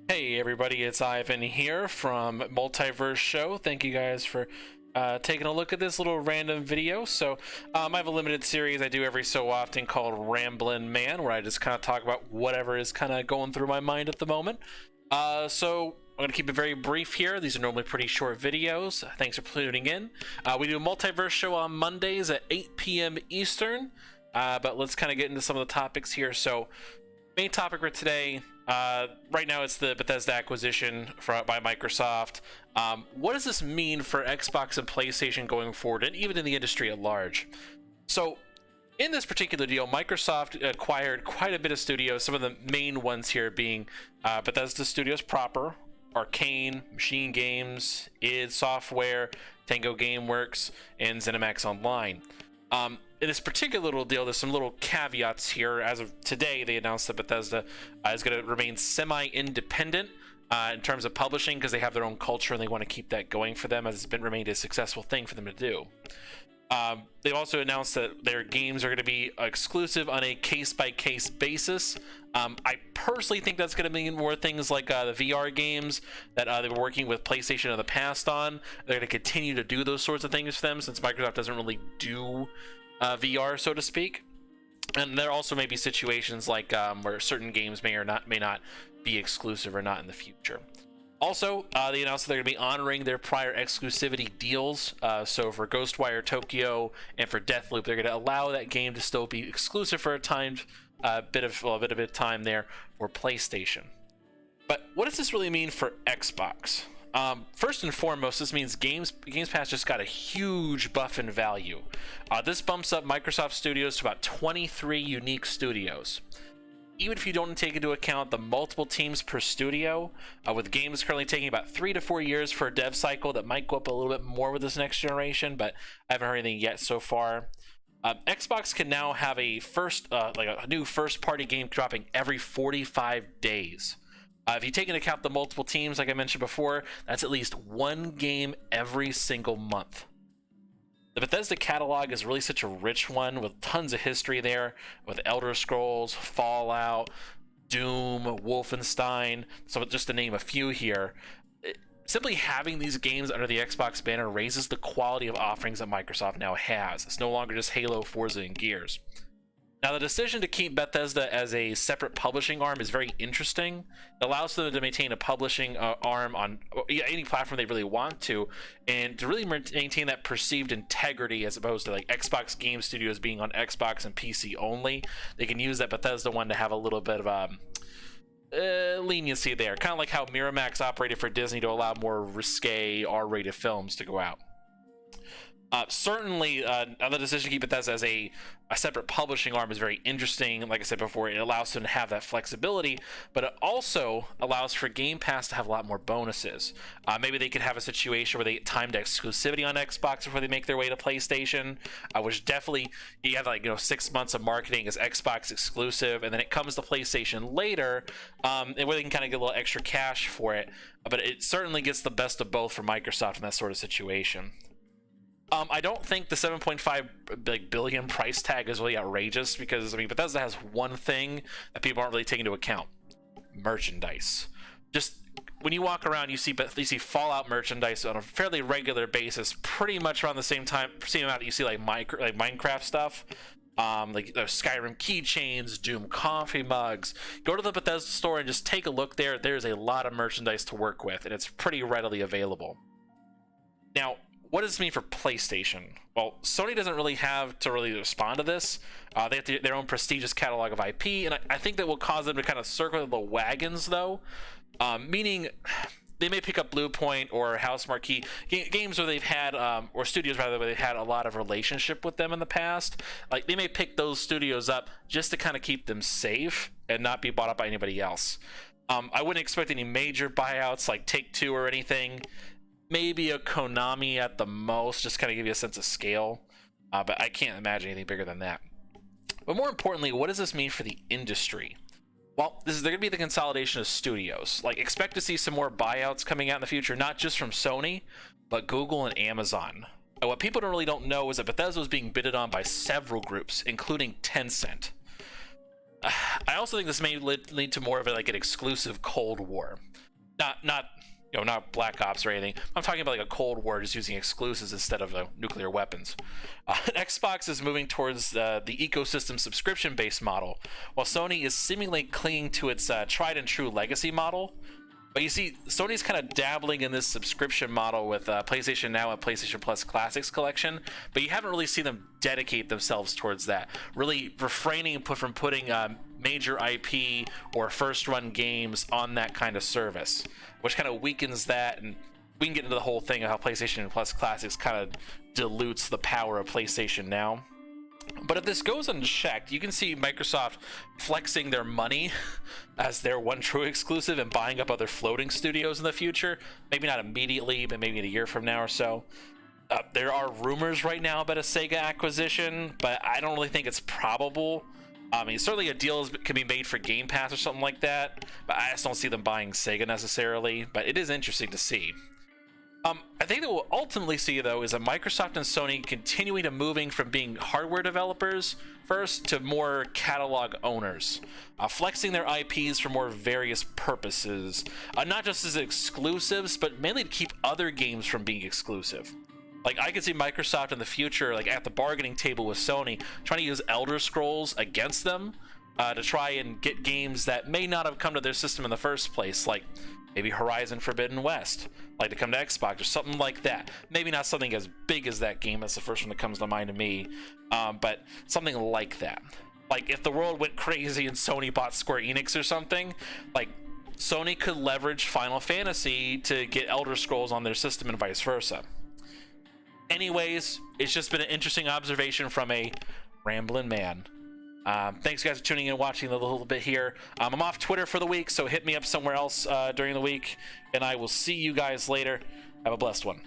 Hey everybody, it's Ivan here from Multiverse Show. Thank you guys for taking a look at this little random video. I have a limited series I do every so often called Ramblin Man, where I just kind of talk about whatever is kind of going through my mind at the moment. I'm going to keep it very brief here. These are normally pretty short videos. Thanks for tuning in. We do a Multiverse Show on Mondays at 8 p.m. Eastern, but let's kind of get into some of the topics here. So main topic for today, right now it's the Bethesda acquisition by Microsoft. What does this mean for Xbox and PlayStation going forward, and even in the industry at large? So in this particular deal, Microsoft acquired quite a bit of studios, some of the main ones here being Bethesda Studios proper, Arcane, Machine Games, id Software, Tango Gameworks, and ZeniMax Online. In this particular little deal, there's some little caveats here. As of today, they announced that Bethesda is going to remain semi-independent in terms of publishing, because they have their own culture and they want to keep that going for them, as it's been remained a successful thing for them to do. They've also announced that their games are going to be exclusive on a case-by-case basis. I personally think that's going to mean more things like the VR games that they were working with PlayStation in the past on. They're going to continue to do those sorts of things for them, since Microsoft doesn't really do VR, so to speak. And there also may be situations like where certain games may not be exclusive or not in the future. Also, they announced that they're going to be honoring their prior exclusivity deals. So for Ghostwire Tokyo and for Deathloop, they're going to allow that game to still be exclusive for a bit of time there for PlayStation. But what does this really mean for Xbox? First and foremost, this means Games Pass just got a huge buff in value. This bumps up Microsoft Studios to about 23 unique studios. Even if you don't take into account the multiple teams per studio, with games currently taking about 3 to 4 years for a dev cycle, that might go up a little bit more with this next generation, but I haven't heard anything yet so far. Xbox can now have a new first-party game dropping every 45 days. If you take into account the multiple teams, like I mentioned before, that's at least one game every single month. The Bethesda catalog is really such a rich one, with tons of history there, with Elder Scrolls, Fallout, Doom, Wolfenstein, so just to name a few here. Simply having these games under the Xbox banner raises the quality of offerings that Microsoft now has. It's no longer just Halo, Forza, and Gears. Now, the decision to keep Bethesda as a separate publishing arm is very interesting. It allows them to maintain a publishing arm on any platform they really want to, and to really maintain that perceived integrity, as opposed to like Xbox Game Studios being on Xbox and PC only. They can use that Bethesda one to have a little bit of leniency there, kind of like how Miramax operated for Disney to allow more risque R-rated films to go out. Certainly, the decision to keep Bethesda as a separate publishing arm is very interesting. Like I said before, it allows them to have that flexibility, but it also allows for Game Pass to have a lot more bonuses. Maybe they could have a situation where they get timed exclusivity on Xbox before they make their way to PlayStation, which definitely, you have 6 months of marketing as Xbox exclusive, and then it comes to PlayStation later, and where they can kind of get a little extra cash for it. But it certainly gets the best of both for Microsoft in that sort of situation. I don't think the 7.5 billion price tag is really outrageous, because Bethesda has one thing that people aren't really taking into account: merchandise. Just when you walk around, you see Fallout merchandise on a fairly regular basis, pretty much around the same amount that you see like Minecraft stuff. Like Skyrim keychains, Doom coffee mugs. Go to the Bethesda store and just take a look there. There's a lot of merchandise to work with, and it's pretty readily available. Now, what does this mean for PlayStation? Well, Sony doesn't really have to respond to this. They have their own prestigious catalog of IP, and I think that will cause them to kind of circle the wagons, though. Meaning, they may pick up Bluepoint or House Marquee games where they've had, or studios rather, where they've had a lot of relationship with them in the past. Like, they may pick those studios up just to kind of keep them safe and not be bought up by anybody else. I wouldn't expect any major buyouts like Take-Two or anything. Maybe a Konami at the most, just kind of give you a sense of scale. But I can't imagine anything bigger than that. But more importantly, what does this mean for the industry? Well, they're going to be the consolidation of studios. Like, expect to see some more buyouts coming out in the future, not just from Sony, but Google and Amazon. And what people don't know is that Bethesda is being bidded on by several groups, including Tencent. I also think this may lead to more of like an exclusive Cold War, not not Black Ops or anything. I'm talking about like a Cold War, just using exclusives instead of nuclear weapons. Xbox is moving towards the ecosystem subscription-based model, while Sony is seemingly clinging to its tried and true legacy model. But you see, Sony's kind of dabbling in this subscription model with PlayStation Now and PlayStation Plus Classics collection, but you haven't really seen them dedicate themselves towards that, really refraining from putting major IP or first-run games on that kind of service, which kind of weakens that. And we can get into the whole thing of how PlayStation Plus Classics kind of dilutes the power of PlayStation Now. But if this goes unchecked, you can see Microsoft flexing their money as their one true exclusive and buying up other floating studios in the future. Maybe not immediately, but maybe in a year from now or so. There are rumors right now about a Sega acquisition, but I don't really think it's probable. I mean, certainly a deal can be made for Game Pass or something like that, but I just don't see them buying Sega necessarily. But it is interesting to see. I think that we'll ultimately see, though, is that Microsoft and Sony continuing to moving from being hardware developers first to more catalog owners, flexing their IPs for more various purposes, not just as exclusives, but mainly to keep other games from being exclusive. Like, I could see Microsoft in the future, like at the bargaining table with Sony, trying to use Elder Scrolls against them to try and get games that may not have come to their system in the first place, like maybe Horizon Forbidden West, like to come to Xbox or something like that. Maybe not something as big as that game. That's the first one that comes to mind to me. But something like that. Like if the world went crazy and Sony bought Square Enix or something, like Sony could leverage Final Fantasy to get Elder Scrolls on their system and vice versa. Anyways, it's just been an interesting observation from a Ramblin' man. Thanks guys for tuning in and watching a little bit here. I'm off Twitter for the week, so hit me up somewhere else during the week, and I will see you guys later. Have a blessed one.